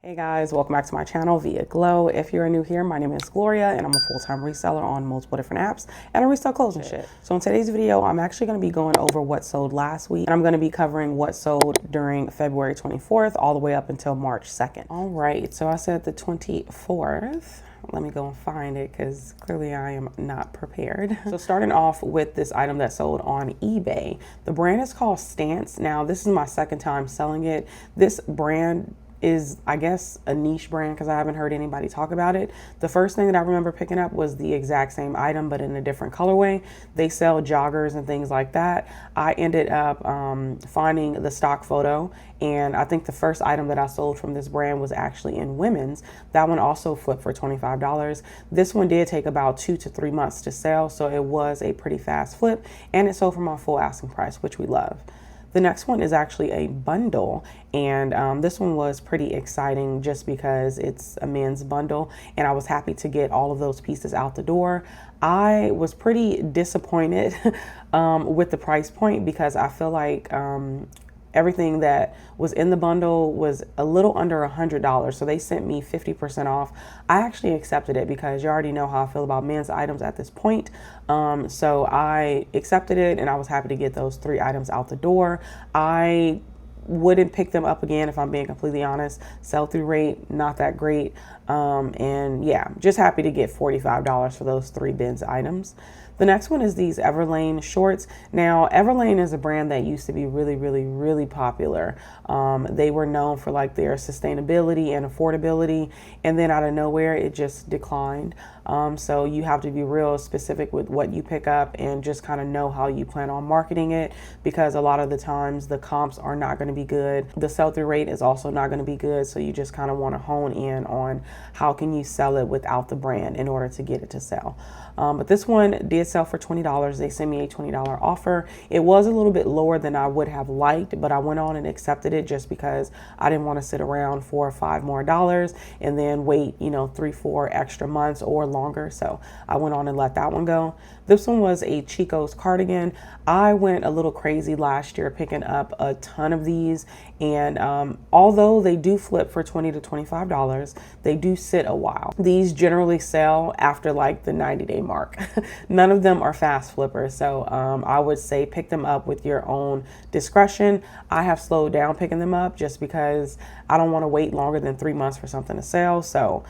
Hey guys, welcome back to my channel via Glow. If you're new here, my name is Gloria and I'm a full-time reseller on multiple different apps and I resell clothes and shit. So in today's video, I'm actually going to be going over what sold last week and I'm going to be covering what sold during February 24th all the way up until March 2nd. All right, so I said the 24th. Let me go and find it because clearly I am not prepared. So starting off with this item that sold on eBay. The brand is called Stance. Now this is my second time selling it. This brand is, I guess, a niche brand because I haven't heard anybody talk about it. The first thing that I remember picking up was the exact same item, but in a different colorway. They sell joggers and things like that. I ended up finding the stock photo, and I think the first item that I sold from this brand was actually in women's. That one also flipped for $25. This one did take about 2 to 3 months to sell, so it was a pretty fast flip, and it sold for my full asking price, which we love. The next one is actually a bundle, and this one was pretty exciting just because it's a men's bundle, and I was happy to get all of those pieces out the door. I was pretty disappointed with the price point because I feel like everything that was in the bundle was a little under $100. So they sent me 50% off. I actually accepted it because you already know how I feel about men's items at this point. So I accepted it and I was happy to get those 3 items out the door. I wouldn't pick them up again if I'm being completely honest. Sell-through rate, not that great. And yeah, just happy to get $45 for those 3 bins items. The next one is these Everlane shorts. Now, Everlane is a brand that used to be really popular. They were known for like their sustainability and affordability, and then out of nowhere, it just declined. So you have to be real specific with what you pick up and just kind of know how you plan on marketing it, because a lot of the times the comps are not going to be good. The sell-through rate is also not going to be good. So you just kind of want to hone in on how can you sell it without the brand in order to get it to sell. But this one did sell for $20. They sent me a $20 offer. It was a little bit lower than I would have liked, but I went on and accepted it just because I didn't want to sit around $4 or $5 more and then wait, 3-4 extra months or longer. So I went on and let that one go. This one was a Chico's cardigan. I went a little crazy last year picking up a ton of these, and although they do flip for $20 to $25, they do sit a while. These generally sell after like the 90-day mark. None of them are fast flippers, so I would say pick them up with your own discretion. I have slowed down picking them up just because I don't want to wait longer than 3 months for something to sell. So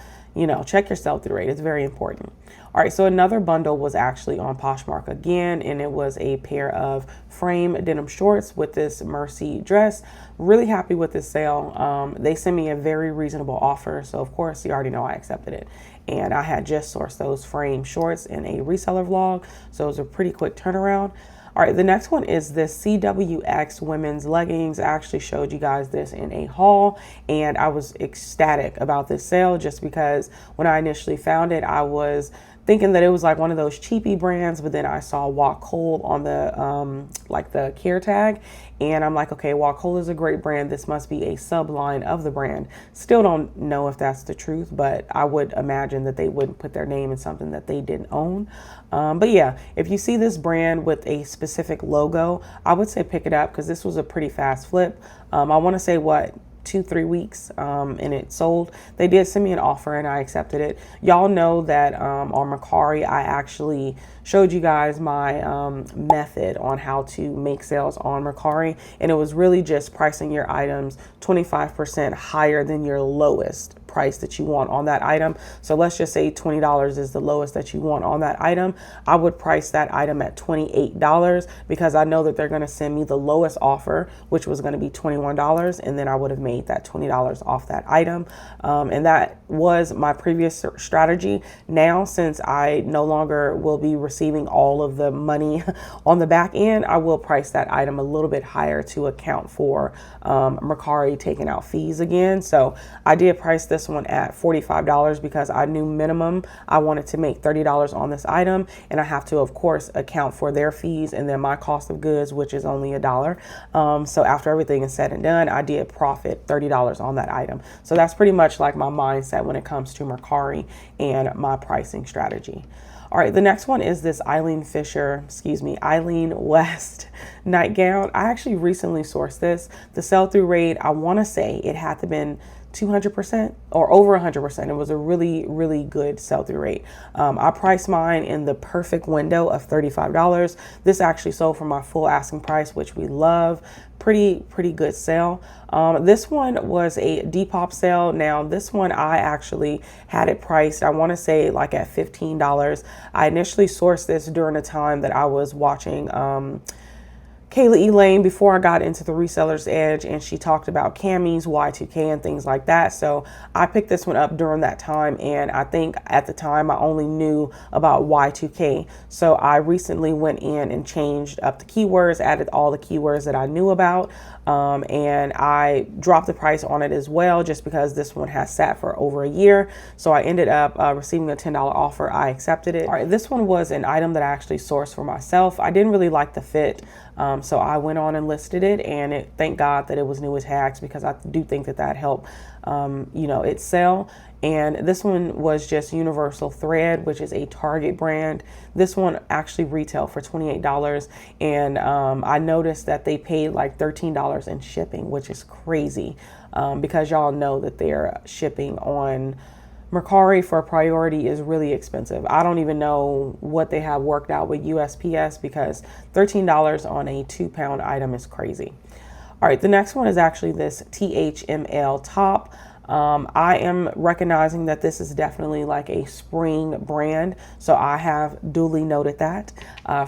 check your sell-through rate. It's very important. All right, so another bundle was actually on Poshmark again, and it was a pair of frame denim shorts with this Mercy dress. Really happy with this sale. They sent me a very reasonable offer, so of course you already know I accepted it. And I had just sourced those frame shorts in a reseller vlog, so it was a pretty quick turnaround. All right, the next one is this CWX women's leggings. I actually showed you guys this in a haul, and I was ecstatic about this sale just because when I initially found it, I was thinking that it was like one of those cheapy brands, but then I saw Walk Cold on the like the care tag, and I'm like, okay, Walk Cold is a great brand. This must be a subline of the brand. Still don't know if that's the truth, but I would imagine that they wouldn't put their name in something that they didn't own. But yeah, if you see this brand with a specific logo, I would say pick it up because this was a pretty fast flip. I want to say 2-3 weeks and it sold. They did send me an offer and I accepted it. Y'all know that on Mercari, I actually showed you guys my method on how to make sales on Mercari, and it was really just pricing your items 25% higher than your lowest price that you want on that item. So let's just say $20 is the lowest that you want on that item. I would price that item at $28 because I know that they're going to send me the lowest offer, which was going to be $21, and then I would have made that $20 off that item. And that was my previous strategy. Now, since I no longer will be receiving all of the money on the back end, I will price that item a little bit higher to account for Mercari taking out fees again. So I did price this one at $45 because I knew minimum I wanted to make $30 on this item, and I have to of course account for their fees and then my cost of goods, which is only $1. So after everything is said and done, I did profit $30 on that item. So that's pretty much like my mindset when it comes to Mercari and my pricing strategy. All right, the next one is this Eileen West nightgown. I actually recently sourced this. The sell-through rate, I want to say it had to have been 200% or over 100%. It was a really, really good sell-through rate. I priced mine in the perfect window of $35. This actually sold for my full asking price, which we love. Pretty good sale. This one was a Depop sale. Now this one, I actually had it priced, I want to say like at $15. I initially sourced this during a time that I was watching 𝕃𝕀ℕ𝕂𝕊 before I got into the Reseller's Edge, and she talked about camis, Y2K, and things like that. So I picked this one up during that time, and I think at the time I only knew about Y2K. So I recently went in and changed up the keywords, added all the keywords that I knew about, and I dropped the price on it as well, just because this one has sat for over a year. So I ended up receiving a $10 offer. I accepted it. All right, this one was an item that I actually sourced for myself. I didn't really like the fit. So I went on and listed it, and thank God that it was new with tags, because I do think that helped, it sell. And this one was just Universal Thread, which is a Target brand. This one actually retailed for $28. And I noticed that they paid like $13 in shipping, which is crazy, because y'all know that they're shipping on Mercari for a priority is really expensive. I don't even know what they have worked out with USPS, because $13 on a 2-pound item is crazy. All right, the next one is actually this 𝕃𝕊𝕂𝕊 top. I am recognizing that this is definitely like a spring brand, so I have duly noted that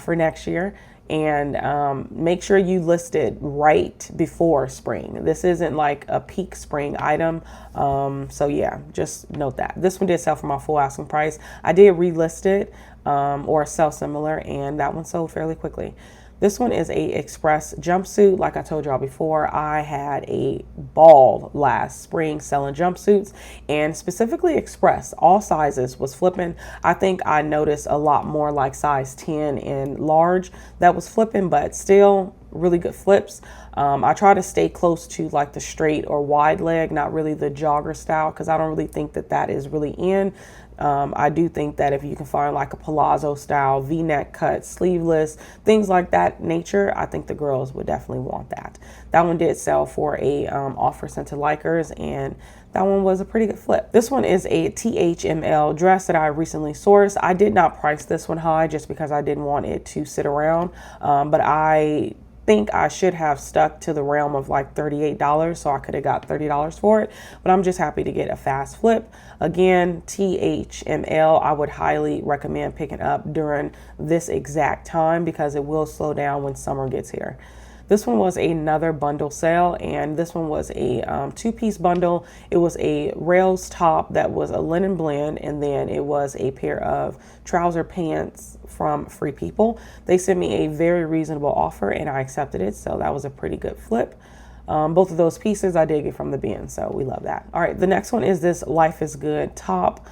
for next year. And make sure you list it right before spring. This isn't like a peak spring item. So yeah, just note that. This one did sell for my full asking price. I did relist it or sell similar, and that one sold fairly quickly. This one is a express jumpsuit. Like I told y'all before, I had a ball last spring selling jumpsuits, and specifically express. All sizes was flipping. I think I noticed a lot more like size 10 and large that was flipping, but still really good flips. I try to stay close to like the straight or wide leg, not really the jogger style, because I don't really think that is really in. I do think that if you can find like a palazzo style, V-neck cut, sleeveless, things like that nature, I think the girls would definitely want that. That one did sell for a offer sent to likers, and that one was a pretty good flip. This one is a 𝕃𝕊 dress that I recently sourced. I did not price this one high just because I didn't want it to sit around, but I think I should have stuck to the realm of like $38, so I could have got $30 for it, but I'm just happy to get a fast flip. Again, 𝕃𝕊, I would highly recommend picking up during this exact time, because it will slow down when summer gets here. This one was another bundle sale, and this one was a two-piece bundle. It was a rails top that was a linen blend, and then it was a pair of trouser pants from Free People. They sent me a very reasonable offer, and I accepted it, so that was a pretty good flip. Both of those pieces I did get from the bin, so we love that. All right, the next one is this Life is Good top.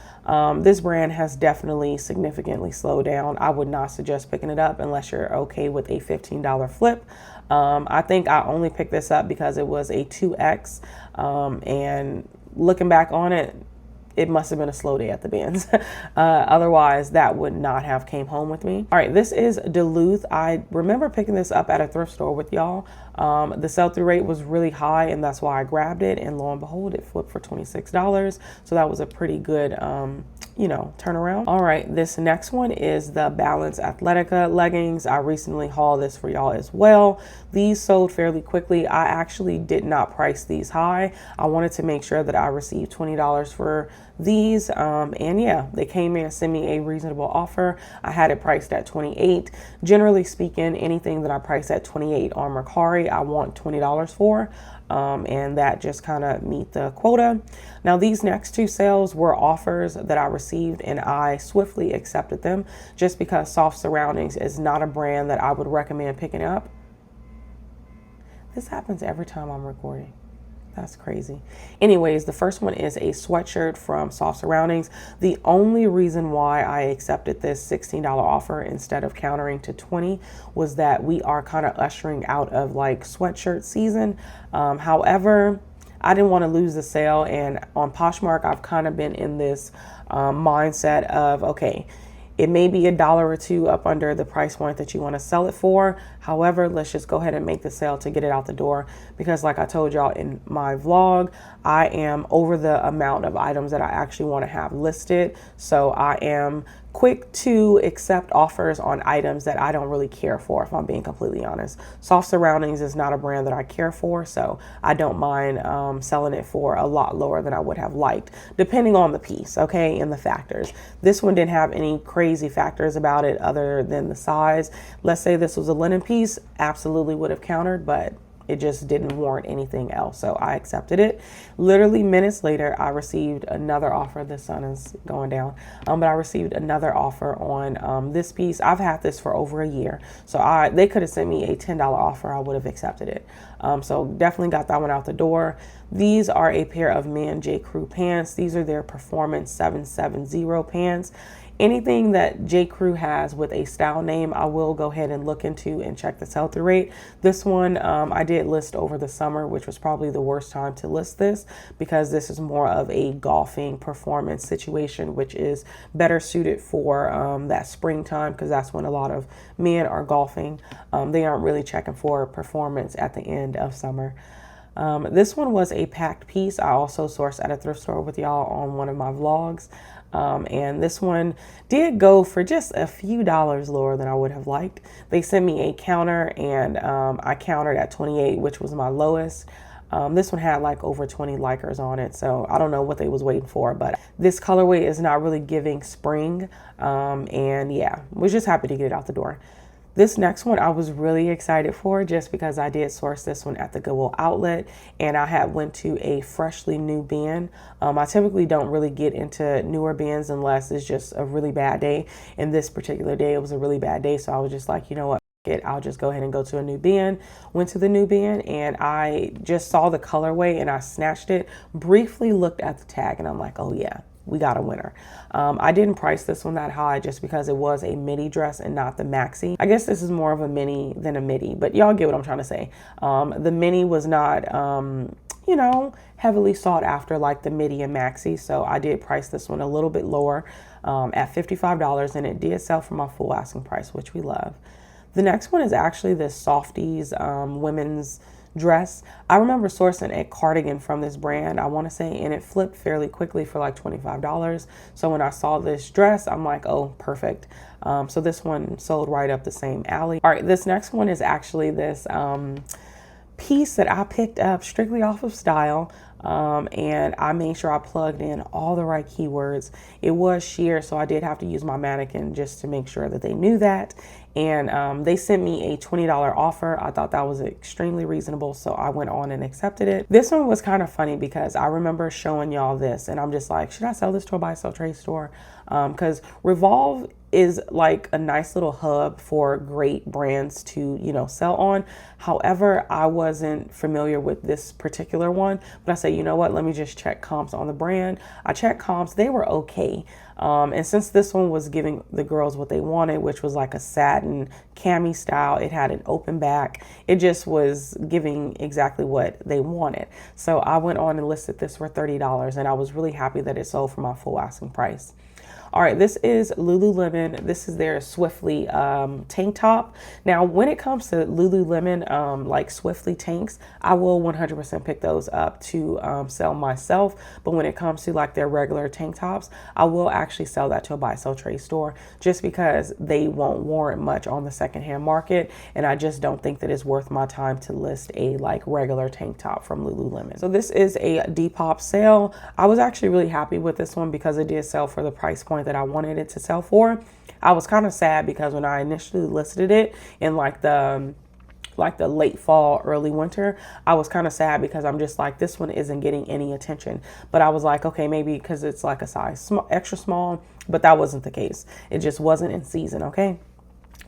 This brand has definitely significantly slowed down. I would not suggest picking it up unless you're okay with a $15 flip. I think I only picked this up because it was a 2X, and looking back on it, it must have been a slow day at the bins. Otherwise, that would not have came home with me. All right, this is Duluth. I remember picking this up at a thrift store with y'all. The sell-through rate was really high, and that's why I grabbed it. And lo and behold, it flipped for $26. So that was a pretty good, turnaround. All right, this next one is the Balance Athletica leggings. I recently hauled this for y'all as well. These sold fairly quickly. I actually did not price these high. I wanted to make sure that I received $20 for these, and yeah, they came in and sent me a reasonable offer. I had it priced at $28. Generally speaking, anything that I price at $28 on Mercari, I want $20 for, and that just kind of meet the quota. Now, these next two sales were offers that I received, and I swiftly accepted them, just because Soft Surroundings is not a brand that I would recommend picking up. This happens every time I'm recording. That's crazy. Anyways, the first one is a sweatshirt from Soft Surroundings. The only reason why I accepted this $16 offer instead of countering to $20 was that we are kind of ushering out of like sweatshirt season. However, I didn't want to lose the sale, and on Poshmark, I've kind of been in this mindset of, okay, It may be $1 or $2 up under the price point that you want to sell it for. However, let's just go ahead and make the sale to get it out the door, because like I told y'all in my vlog, I am over the amount of items that I actually want to have listed. So I am quick to accept offers on items that I don't really care for, if I'm being completely honest. Soft Surroundings is not a brand that I care for, so I don't mind selling it for a lot lower than I would have liked, depending on the piece, okay, and the factors. This one didn't have any crazy factors about it other than the size. Let's say this was a linen piece, absolutely would have countered, but it just didn't warrant anything else, so I accepted it. Literally minutes later, I received another offer. The sun is going down, but I received another offer on this piece. I've had this for over a year, so they could have sent me a $10 offer. I would have accepted it. So definitely got that one out the door. These are a pair of men J.Crew pants. These are their Performance 770 pants. Anything that J.Crew has with a style name, I will go ahead and look into and check the sell-through rate. This one I did list over the summer, which was probably the worst time to list this, because this is more of a golfing performance situation, which is better suited for that springtime, because that's when a lot of men are golfing. They aren't really checking for performance at the end of summer. This one was a packed piece. I also sourced at a thrift store with y'all on one of my vlogs. And this one did go for just a few dollars lower than I would have liked. They sent me a counter, and I countered at 28, which was my lowest. This one had like over 20 likers on it, so I don't know what they was waiting for, but this colorway is not really giving spring. And yeah, was just happy to get it out the door. This next one I was really excited for, just because I did source this one at the Goodwill outlet, and I had went to a freshly new bin. I typically don't really get into newer bins unless it's just a really bad day. And this particular day, it was a really bad day, so I was just like, you know what, I'll just go ahead and go to a new bin. Went to the new bin, and I just saw the colorway and I snatched it, briefly looked at the tag, and I'm like, oh yeah, we got a winner. I didn't price this one that high just because it was a midi dress and not the maxi. I guess this is more of a mini than a midi, but y'all get what I'm trying to say. The mini was not, you know, heavily sought after like the midi and maxi, so I did price this one a little bit lower at $55, and it did sell for my full asking price, which we love. The next one is actually this Softies women's dress. I remember sourcing a cardigan from this brand, I want to say, and it flipped fairly quickly for like $25. So when I saw this dress, I'm like, oh, perfect. So this one sold right up the same alley. All right, this next one is actually this piece that I picked up strictly off of Style. And I made sure I plugged in all the right keywords. It was sheer, so I did have to use my mannequin just to make sure that they knew that. And they sent me a $20 offer. I thought that was extremely reasonable, so I went on and accepted it. This one was kind of funny because I remember showing y'all this, and I'm just like, should I sell this to a buy sell trade store? Because Revolve is like a nice little hub for great brands to, you know, sell on. However, I wasn't familiar with this particular one, but I said, you know what, let me just check comps on the brand. I checked comps, they were okay. And since this one was giving the girls what they wanted, which was like a satin cami style, it had an open back, it just was giving exactly what they wanted. So I went on and listed this for $30, and I was really happy that it sold for my full asking price. All right, this is Lululemon. This is their Swiftly tank top. Now, when it comes to Lululemon, like Swiftly tanks, I will 100% pick those up to sell myself. But when it comes to like their regular tank tops, I will actually sell that to a buy sell trade store, just because they won't warrant much on the secondhand market. And I just don't think that it's worth my time to list a like regular tank top from Lululemon. So this is a Depop sale. I was actually really happy with this one because it did sell for the price point that I wanted it to sell for. I was kind of sad because when I initially listed it in like the late fall, early winter, I was kind of sad because I'm just like, this one isn't getting any attention. But I was like, okay, maybe because it's like a size extra small, but that wasn't the case. It just wasn't in season, okay?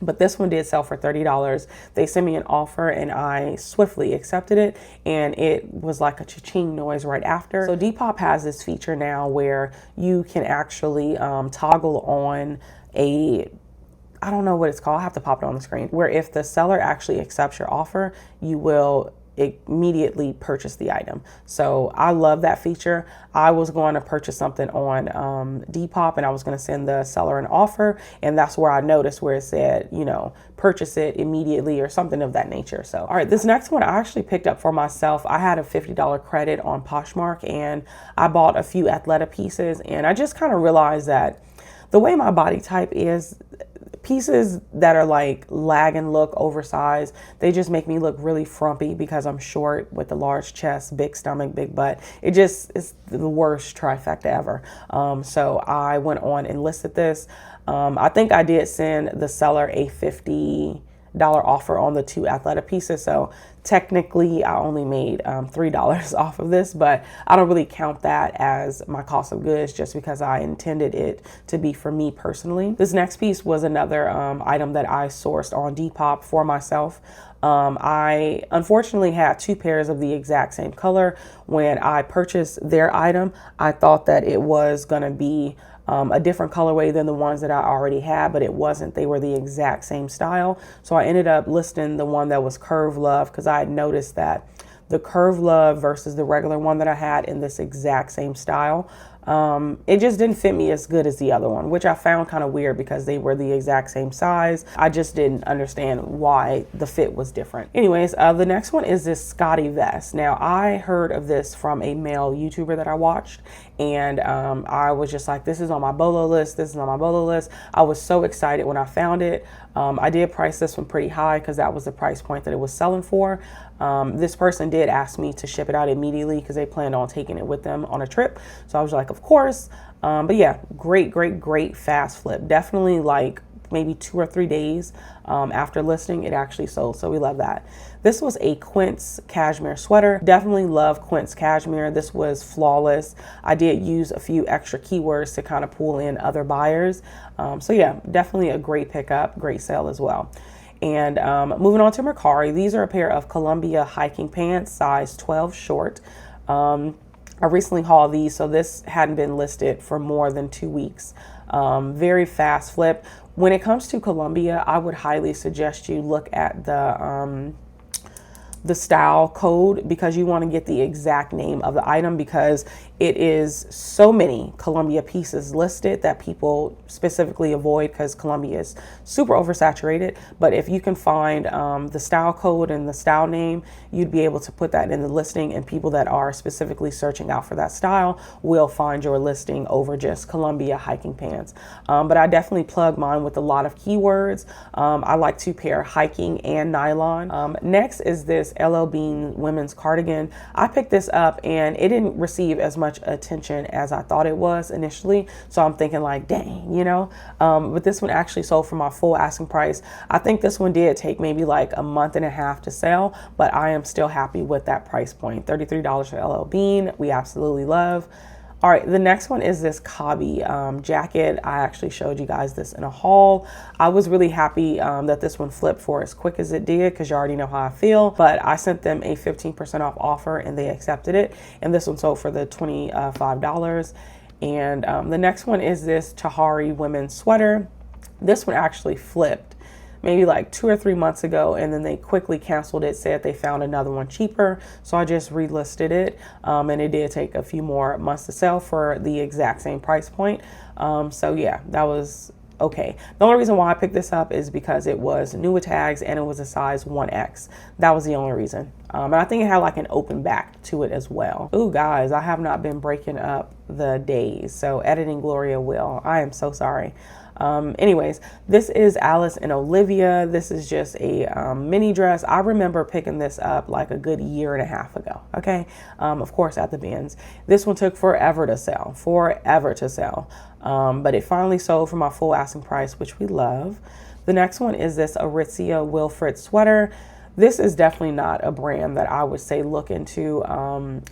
But this one did sell for $30. They sent me an offer and I swiftly accepted it, and it was like a cha-ching noise right after. So Depop has this feature now where you can actually toggle on I don't know what it's called, I have to pop it on the screen, where if the seller actually accepts your offer, you will immediately purchase the item. So I love that feature. I was going to purchase something on Depop, and I was going to send the seller an offer, and that's where I noticed where it said, you know, purchase it immediately or something of that nature. So, all right, this next one I actually picked up for myself. I had a $50 credit on Poshmark, and I bought a few 𝕃𝕀𝕳𝕂 pieces, and I just kind of realized that the way my body type is, pieces that are like lag and look oversized, they just make me look really frumpy because I'm short with a large chest, big stomach, big butt. It just is the worst trifecta ever. So I went on and listed this. I think I did send the seller a $50 offer on the 2 𝕃𝕀𝕳𝕂 pieces. So technically I only made $3 off of this, but I don't really count that as my cost of goods just because I intended it to be for me personally. This next piece was another item that I sourced on Depop for myself. I unfortunately had 2 pairs of the exact same color. When I purchased their item, I thought that it was gonna be a different colorway than the ones that I already had, but it wasn't. They were the exact same style. So I ended up listing the one that was Curve Love because I had noticed that the Curve Love versus the regular one that I had in this exact same style, it just didn't fit me as good as the other one, which I found kind of weird because they were the exact same size. I just didn't understand why the fit was different. Anyways, the next one is this Scotty vest. Now, I heard of this from a male YouTuber that I watched, and I was just like, this is on my bolo list. This is on my bolo list. I was so excited when I found it. I did price this one pretty high because that was the price point that it was selling for. This person did ask me to ship it out immediately because they planned on taking it with them on a trip. So I was like, of course. But yeah, great fast flip. Definitely like maybe 2 or 3 days after listing, it actually sold. So we love that. This was a Quince cashmere sweater. Definitely love Quince cashmere. This was flawless. I did use a few extra keywords to kind of pull in other buyers. So yeah, definitely a great pickup, great sale as well. And moving on to Mercari, these are a pair of Columbia hiking pants, size 12 short. I recently hauled these, so this hadn't been listed for more than 2 weeks. Very fast flip. When it comes to Columbia, I would highly suggest you look at the style code because you want to get the exact name of the item because it is so many Columbia pieces listed that people specifically avoid because Columbia is super oversaturated. But if you can find the style code and the style name, you'd be able to put that in the listing, and people that are specifically searching out for that style will find your listing over just Columbia hiking pants. But I definitely plug mine with a lot of keywords. I like to pair hiking and nylon. Next is this LL Bean women's cardigan. I picked this up and it didn't receive as much attention as I thought it was initially. So I'm thinking like, dang, you know, but this one actually sold for my full asking price. I think this one did take maybe like a month and a half to sell, but I am still happy with that price point. $33 for LL Bean. We absolutely love. All right, the next one is this 𝕃𝕀 jacket. I actually showed you guys this in a haul. I was really happy that this one flipped for as quick as it did because you already know how I feel, but I sent them a 15% off offer and they accepted it. And this one sold for the $25. And the next one is this Tahari women's sweater. This one actually flipped maybe like 2 or 3 months ago, and then they quickly canceled it, said they found another one cheaper. So I just relisted it, and it did take a few more months to sell for the exact same price point. So yeah, that was okay. The only reason why I picked this up is because it was new with tags and it was a size 1X. That was the only reason. And I think it had like an open back to it as well. Ooh, guys, I have not been breaking up the days, so editing Gloria will. I am so sorry. Anyways, this is Alice and Olivia. This is just a mini dress. I remember picking this up like a good 1.5 years ago. Okay. Of course at the bins. This one took forever to sell, but it finally sold for my full asking price, which we love. The next one is this Aritzia Wilfred sweater. This is definitely not a brand that I would say look into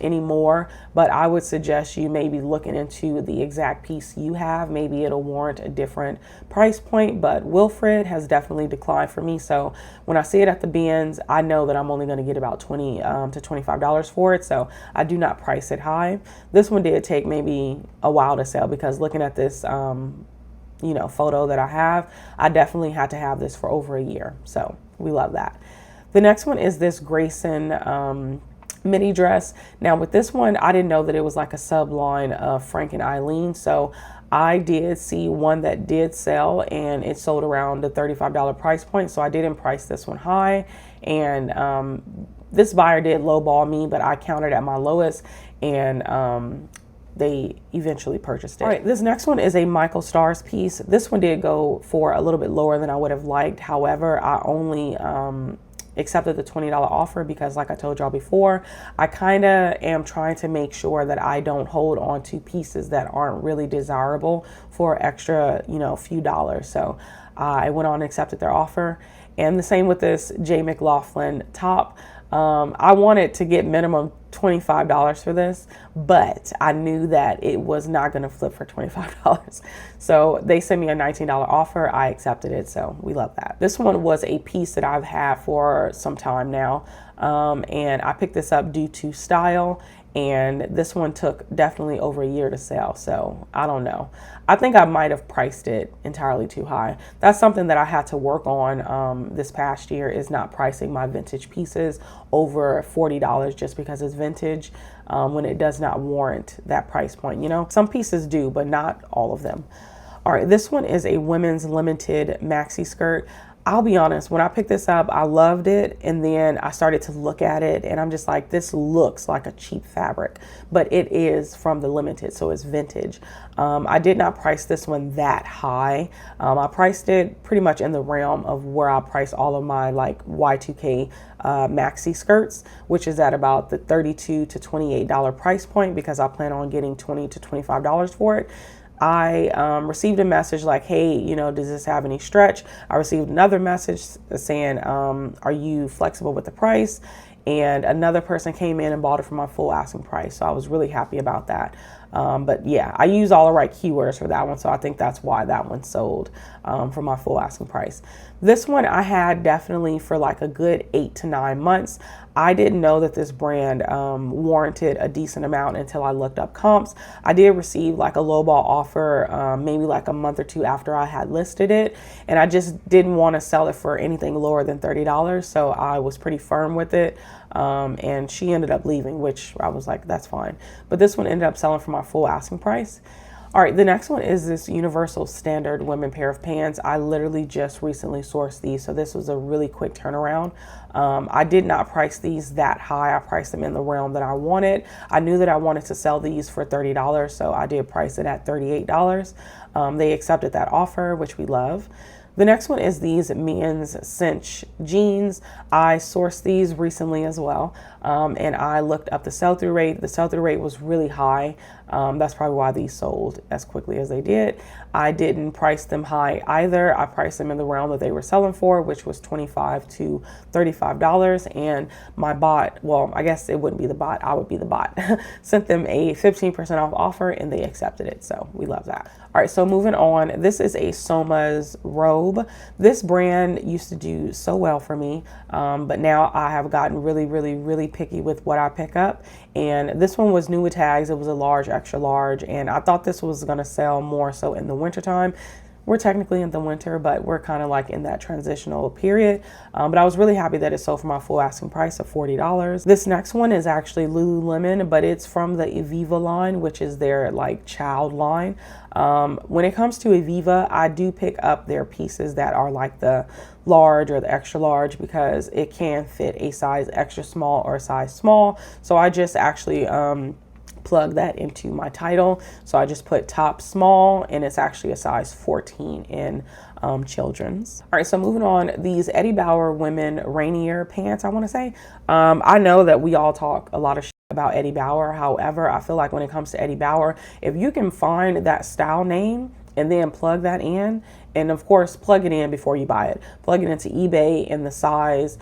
anymore, but I would suggest you maybe looking into the exact piece you have. Maybe it'll warrant a different price point, but Wilfred has definitely declined for me. So when I see it at the bins, I know that I'm only going to get about $20 to $25 for it. So I do not price it high. This one did take maybe a while to sell because looking at this, you know, photo that I have, I definitely had to have this for over 1 year. So we love that. The next one is this Grayson mini dress. Now with this one, I didn't know that it was like a sub line of Frank and Eileen. So I did see one that did sell and it sold around the $35 price point. So I didn't price this one high. And this buyer did lowball me, but I countered at my lowest, and they eventually purchased it. All right, this next one is a Michael Stars piece. This one did go for a little bit lower than I would have liked. However, I only accepted the $20 offer because, like I told y'all before, I kind of am trying to make sure that I don't hold on to pieces that aren't really desirable for extra, you know, few dollars. So I went on and accepted their offer. And the same with this 𝕃𝕀ℕ𝕂𝕊 top. I wanted to get minimum $25 for this, but I knew that it was not going to flip for $25. So they sent me a $19 offer. I accepted it. So we love that. This one was a piece that I've had for some time now. And I picked this up due to style. And this one took definitely over a year to sell. So I don't know. I think I might have priced it entirely too high. That's something that I had to work on this past year, is not pricing my vintage pieces over $40 just because it's vintage, when it does not warrant that price point. You know, some pieces do, but not all of them. All right, this one is a women's limited maxi skirt. I'll be honest, when I picked this up, I loved it. And then I started to look at it and I'm just like, this looks like a cheap fabric, but it is from the limited, so it's vintage. I did not price this one that high. I priced it pretty much in the realm of where I price all of my like Y2K maxi skirts, which is at about the $32 to $28 price point, because I plan on getting $20 to $25 for it. I received a message like, hey, you know, does this have any stretch? I received another message saying, are you flexible with the price? And another person came in and bought it for my full asking price. So I was really happy about that. But yeah, I use all the right keywords for that one. So I think that's why that one sold for my full asking price. This one I had definitely for like a good 8 to 9 months. I didn't know that this brand warranted a decent amount until I looked up comps. I did receive like a lowball offer maybe like a month or two after I had listed it. And I just didn't want to sell it for anything lower than $30. So I was pretty firm with it. And she ended up leaving, which I was like, that's fine. But this one ended up selling for my full asking price. All right, the next one is this universal standard women pair of pants. I literally just recently sourced these, so this was a really quick turnaround. I did not price these that high. I priced them in the realm that I wanted. I knew that I wanted to sell these for $30, so I did price it at $38. They accepted that offer, which we love. The next one is these men's cinch jeans. I sourced these recently as well, and I looked up the sell-through rate. The sell-through rate was really high. That's probably why these sold as quickly as they did. I didn't price them high either. I priced them in the realm that they were selling for, which was $25 to $35. And my bot, well, I guess it wouldn't be the bot, I would be the bot, sent them a 15% off offer and they accepted it. So we love that. All right, so moving on, this is a Soma's robe. This brand used to do so well for me, but now I have gotten really picky with what I pick up. And this one was new with tags. It was a large, extra large, and I thought this was gonna sell more so in the winter time. We're technically in the winter, but we're kind of like in that transitional period. But I was really happy that it sold for my full asking price of $40. This next one is actually Lululemon, but it's from the Ivivva line, which is their like child line. When it comes to Ivivva, I do pick up their pieces that are like the large or the extra large because it can fit a size extra small or a size small. So I just actually plug that into my title. So I just put top small, and it's actually a size 14 in children's. All right, so moving on, these Eddie Bauer women Rainier pants, I want to say. I know that we all talk a lot of shit about Eddie Bauer. However, I feel like when it comes to Eddie Bauer, if you can find that style name and then plug that in, and of course plug it in before you buy it, plug it into eBay and the size,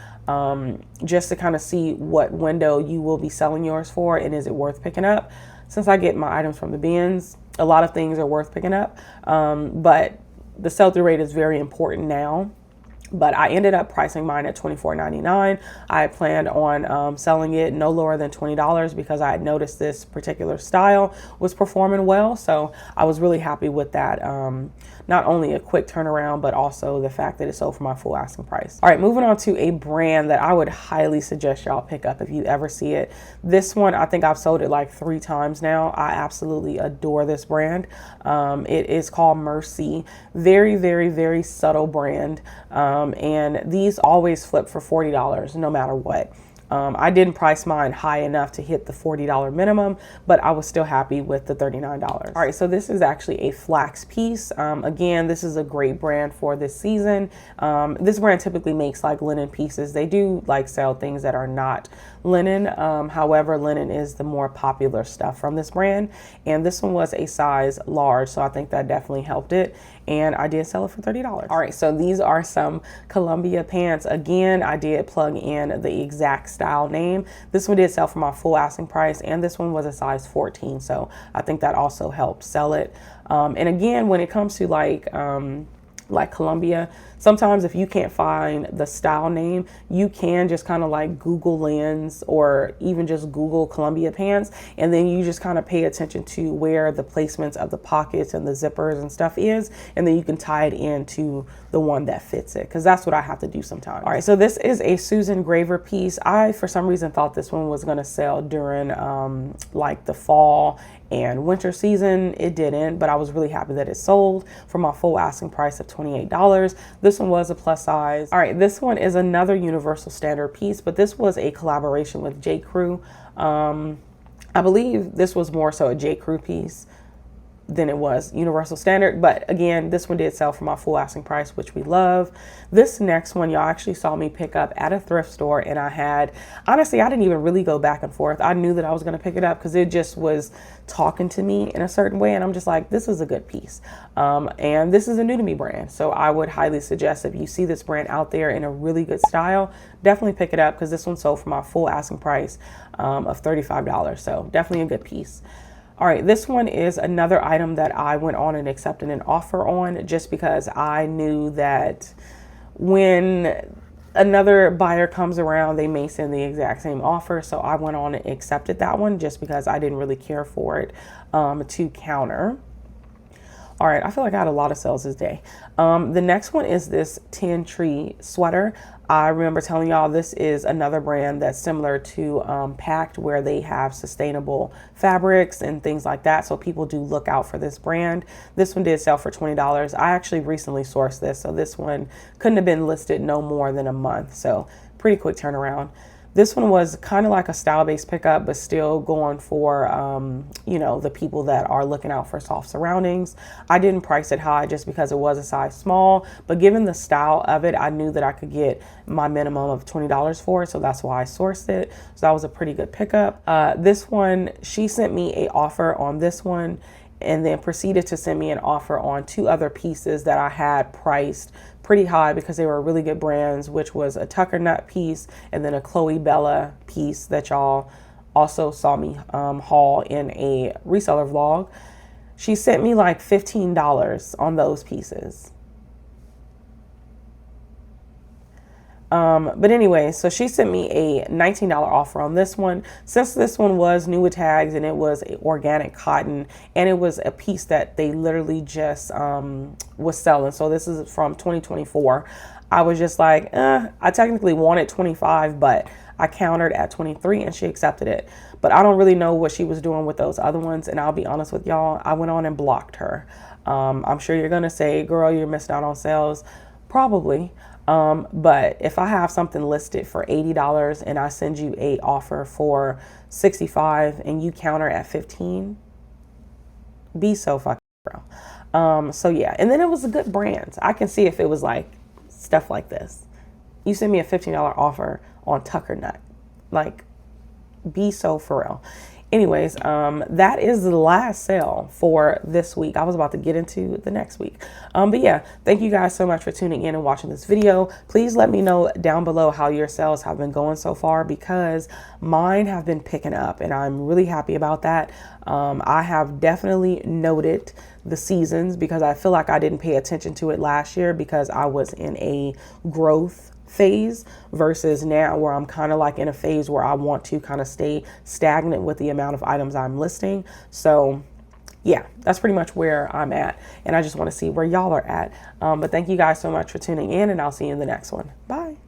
just to kind of see what window you will be selling yours for and is it worth picking up. Since I get my items from the bins, a lot of things are worth picking up, but the sell-through rate is very important now. But I ended up pricing mine at $24.99. I had planned on selling it no lower than $20 because I had noticed this particular style was performing well. So I was really happy with that. Not only a quick turnaround, but also the fact that it sold for my full asking price. All right, moving on to a brand that I would highly suggest y'all pick up if you ever see it. This one, I think I've sold it like 3 times now. I absolutely adore this brand. It is called Mercy. Very, very, very subtle brand. And these always flip for $40 no matter what. I didn't price mine high enough to hit the $40 minimum, but I was still happy with the $39. All right, so this is actually a flax piece. Again, this is a great brand for this season. This brand typically makes like linen pieces. They do like sell things that are not linen. However, linen is the more popular stuff from this brand. And this one was a size large, so I think that definitely helped it. And I did sell it for $30. All right, so these are some Columbia pants. Again, I did plug in the exact style name. This one did sell for my full asking price, and this one was a size 14. So I think that also helped sell it. And again, when it comes to like Columbia, sometimes if you can't find the style name, you can just kind of like Google Lens or even just Google Columbia pants, and then you just kind of pay attention to where the placements of the pockets and the zippers and stuff is, and then you can tie it into the one that fits it, because that's what I have to do sometimes. All right, so this is a Susan Graver piece. I for some reason thought this one was going to sell during like the fall and winter season. It didn't, but I was really happy that it sold for my full asking price of $28. This one was a plus size. All right, this one is another universal standard piece, but this was a collaboration with J.Crew. I believe this was more so a J.Crew piece than it was universal standard, but again, this one did sell for my full asking price, which we love. This next one, y'all actually saw me pick up at a thrift store, and I had, honestly, I didn't even really go back and forth. I knew that I was going to pick it up because it just was talking to me in a certain way, and I'm just like, this is a good piece. And this is a new to me brand, so I would highly suggest if you see this brand out there in a really good style, definitely pick it up, because this one sold for my full asking price of $35. So definitely a good piece. All right, this one is another item that I went on and accepted an offer on, just because I knew that when another buyer comes around, they may send the exact same offer. So I went on and accepted that one just because I didn't really care for it to counter. All right, I feel like I had a lot of sales this day. The next one is this 10 Tree sweater. I remember telling y'all this is another brand that's similar to Packed, where they have sustainable fabrics and things like that. So people do look out for this brand. This one did sell for $20. I actually recently sourced this, so this one couldn't have been listed no more than a month. So pretty quick turnaround. This one was kind of like a style-based pickup, but still going for, you know, the people that are looking out for soft surroundings. I didn't price it high just because it was a size small, but given the style of it, I knew that I could get my minimum of $20 for it, so that's why I sourced it. So that was a pretty good pickup. This one, she sent me an offer on this one, and then proceeded to send me an offer on 2 other pieces that I had priced pretty high because they were really good brands, which was a Tucker Nut piece and then a Chloe Bella piece that y'all also saw me haul in a reseller vlog. She sent me like $15 on those pieces. But anyway, so she sent me a $19 offer on this one. Since this one was new with tags and it was organic cotton, and it was a piece that they literally just was selling. So this is from 2024. I was just like, I technically wanted 25, but I countered at 23 and she accepted it. But I don't really know what she was doing with those other ones. And I'll be honest with y'all, I went on and blocked her. I'm sure you're going to say, girl, you're missing out on sales. Probably. But if I have something listed for $80 and I send you a offer for $65 and you counter at 15, be so fucking real. So yeah, and then it was a good brand. I can see if it was like stuff like this. You send me a $15 offer on Tucker Nut, like, be so for real. anyways, that is the last sale for this week. I was about to get into the next week. But yeah, thank you guys so much for tuning in and watching this video. Please let me know down below how your sales have been going so far, because mine have been picking up and I'm really happy about that. I have definitely noted the seasons, because I feel like I didn't pay attention to it last year because I was in a growth phase, versus now where I'm kind of like in a phase where I want to kind of stay stagnant with the amount of items I'm listing. So yeah, that's pretty much where I'm at, and I just want to see where y'all are at. But thank you guys so much for tuning in, and I'll see you in the next one. Bye.